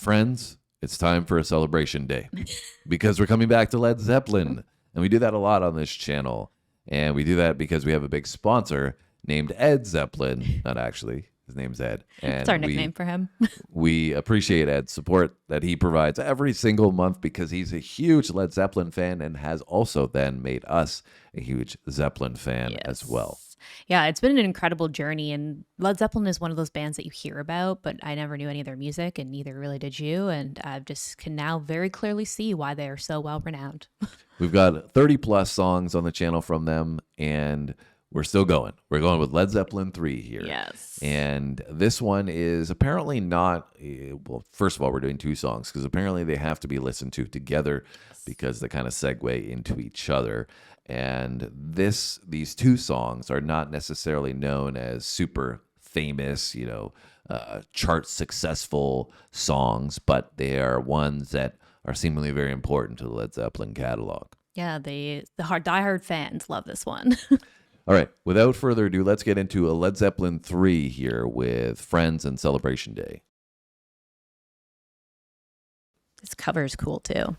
Friends, it's time for a celebration day because we're coming back to Led Zeppelin. And we do that a lot on this channel. And we do that because we have a big sponsor named Ed Zeppelin. Not actually. His name's Ed. And it's our nickname for him. We appreciate Ed's support that he provides every single month because he's a huge Led Zeppelin fan and has also then made us a huge Zeppelin fan as well. Yeah, it's been an incredible journey, and Led Zeppelin is one of those bands that you hear about, but I never knew any of their music, and neither really did you, and I just can now very clearly see why they are so well renowned. We've got 30 plus songs on the channel from them, and we're still going. We're going with Led Zeppelin III here. Yes. And this one is apparently not, well, first of all, we're doing 2 songs because apparently they have to be listened to together because they kind of segue into each other. And these 2 songs are not necessarily known as super famous, chart successful songs, but they are ones that are seemingly very important to the Led Zeppelin catalog. Yeah, the diehard fans love this one. All right, without further ado, let's get into a Led Zeppelin III here with Friends and Celebration Day. This cover is cool too.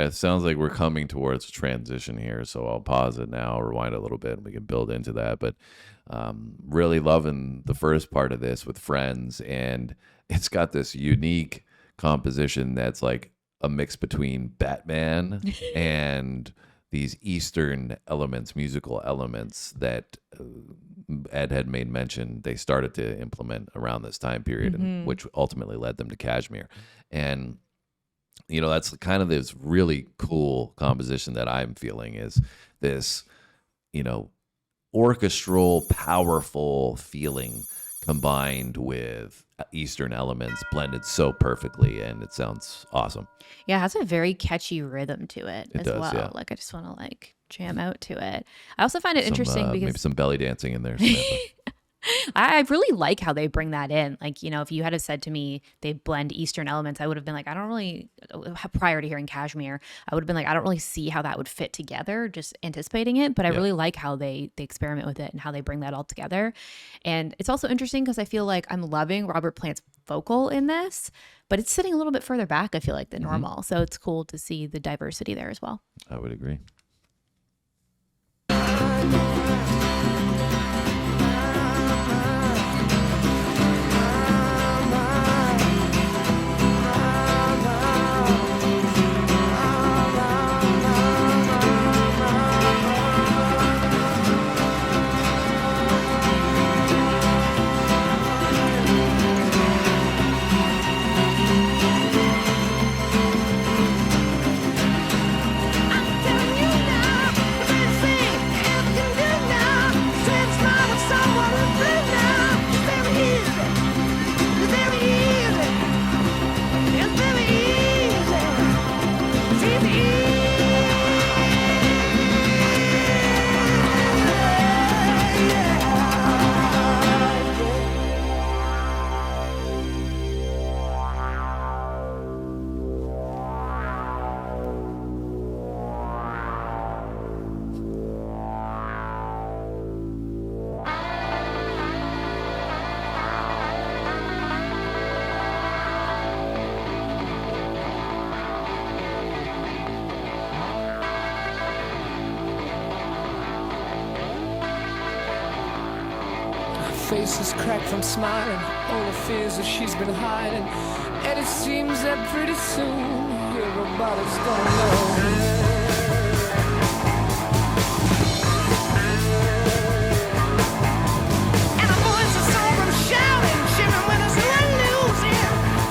It sounds like we're coming towards a transition here, so I'll pause it now, rewind a little bit, and we can build into that. But really loving the first part of this with Friends, and it's got this unique composition that's like a mix between Batman and these Eastern elements, musical elements that Ed had made mention they started to implement around this time period, and which ultimately led them to Kashmir. And That's kind of this really cool composition that I'm feeling is this, you know, orchestral, powerful feeling combined with Eastern elements blended so perfectly, and it sounds awesome. Yeah, it has a very catchy rhythm to it It as does, well. yeah. Like I just want to like jam out to it. I also find it Some interesting maybe because some belly dancing in there, Samantha. I really like how they bring that in. Like, if you had have said to me they blend Eastern elements, I would have been like, I don't really, prior to hearing Kashmir, I would have been like, I don't really see how that would fit together, just anticipating it. But I Yeah. really like how they experiment with it and how they bring that all together. And it's also interesting because I feel like I'm loving Robert Plant's vocal in this, but it's sitting a little bit further back, I feel like, than normal. So it's cool to see the diversity there as well. I would agree. Face is cracked from smiling, all the fears that she's been hiding, and it seems that pretty soon everybody's gonna know. And her voice is so from shouting, shivering when there's one losing,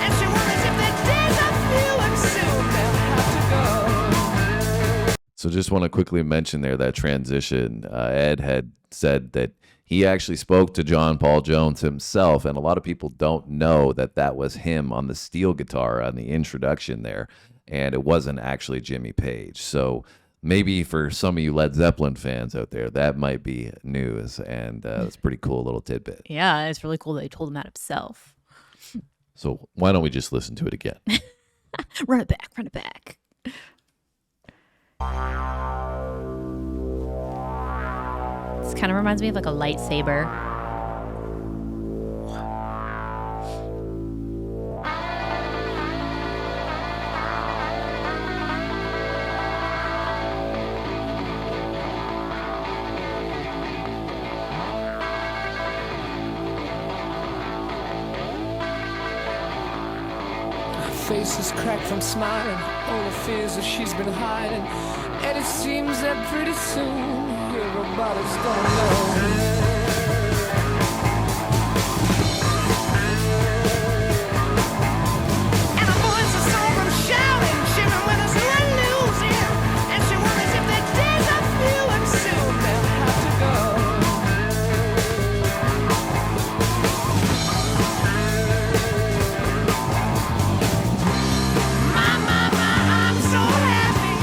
and she wonders if the days are few and soon they'll have to go. So just want to quickly mention there that transition. Ed had said that he actually spoke to John Paul Jones himself, and a lot of people don't know that that was him on the steel guitar on the introduction there, and it wasn't actually Jimmy Page. So maybe for some of you Led Zeppelin fans out there, that might be news, and it's a pretty cool little tidbit. Yeah, it's really cool that he told him that himself. So why don't we just listen to it again? Run it back, run it back. This kind of reminds me of like a lightsaber. Her face is cracked from smiling, all the fears that she's been hiding, and it seems that pretty soon everybody's gonna know. And her voice is so from shouting, shivering when there's one losing, and she wonders if the days are few and soon they'll have to go. I'm so happy.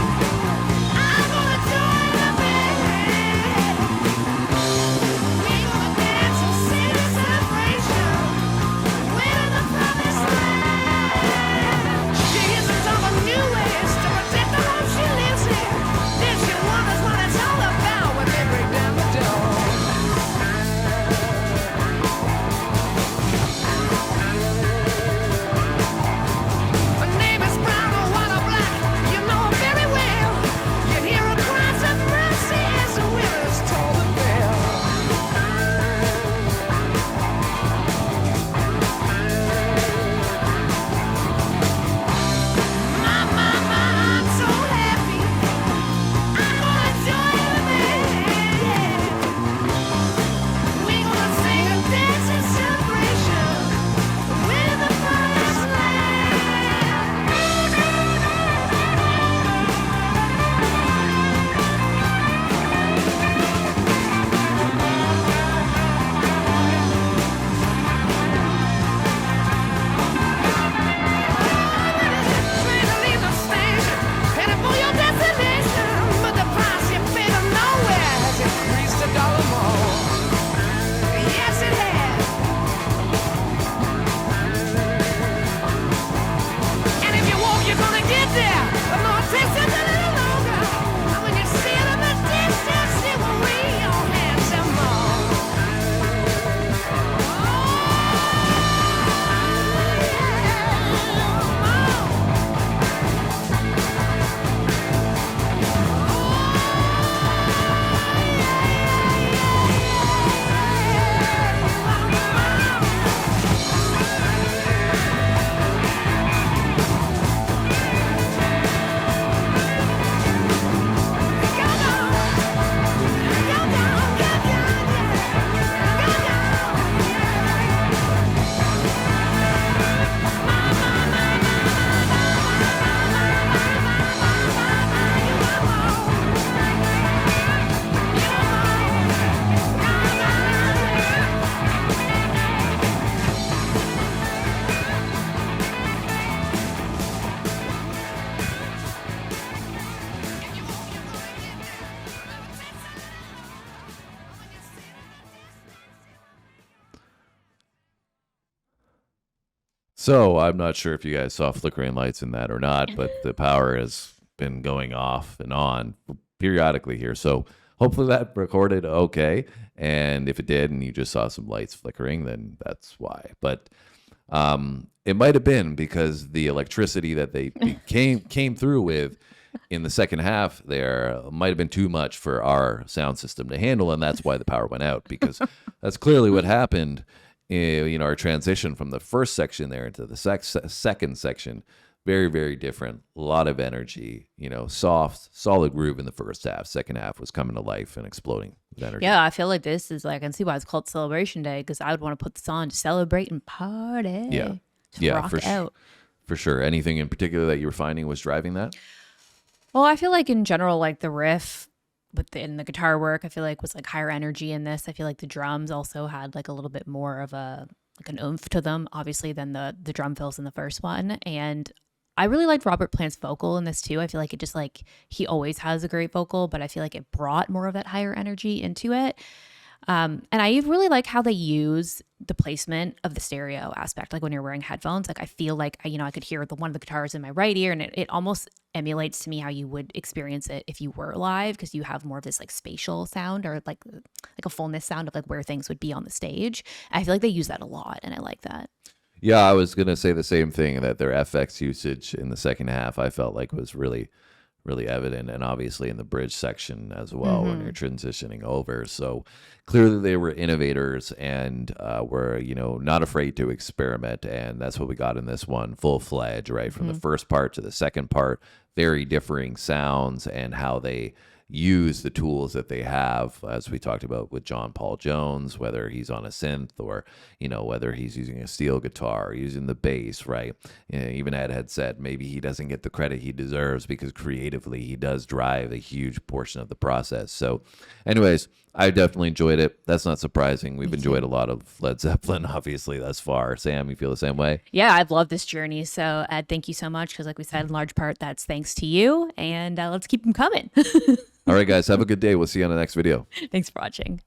I'm gonna join the band. Me So I'm not sure if you guys saw flickering lights in that or not, but the power has been going off and on periodically here. So hopefully that recorded okay. And if it did and you just saw some lights flickering, then that's why. But it might have been because the electricity that they came through with in the second half there might have been too much for our sound system to handle, and that's why the power went out, because that's clearly what happened. Our transition from the first section there into the second section, very, very different. A lot of energy, soft, solid groove in the first half. Second half was coming to life and exploding with energy. Yeah, I feel like this is I can see why it's called Celebration Day, because I would want to put this on to celebrate and party. Yeah. Just rock out. For sure. Anything in particular that you were finding was driving that? Well, I feel like in general, the riff within the guitar work, I feel like was higher energy in this. I feel like the drums also had a little bit more of an oomph to them, obviously, than the drum fills in the first one. And I really liked Robert Plant's vocal in this too. I feel like it just he always has a great vocal, but I feel like it brought more of that higher energy into it. And I really like how they use the placement of the stereo aspect. When you're wearing headphones, I feel like, I could hear one of the guitars in my right ear, and it almost emulates to me how you would experience it if you were live, because you have more of this spatial sound, or like a fullness sound of where things would be on the stage. I feel like they use that a lot, and I like that. Yeah, I was going to say the same thing, that their FX usage in the second half I felt like was really, really evident, and obviously in the bridge section as well when you're transitioning over. So clearly they were innovators and were not afraid to experiment, and that's what we got in this one, full-fledged, right from the first part to the second part. Very differing sounds and how they use the tools that they have, as we talked about with John Paul Jones, whether he's on a synth or whether he's using a steel guitar, using the bass, right? Even Ed had said maybe he doesn't get the credit he deserves because creatively he does drive a huge portion of the process. So anyways, I definitely enjoyed it. That's not surprising. We've enjoyed a lot of Led Zeppelin, obviously, thus far. Sam, you feel the same way? Yeah, I've loved this journey. So Ed, thank you so much, because like we said, in large part, that's thanks to you, and let's keep them coming. All right, guys, have a good day. We'll see you on the next video. Thanks for watching.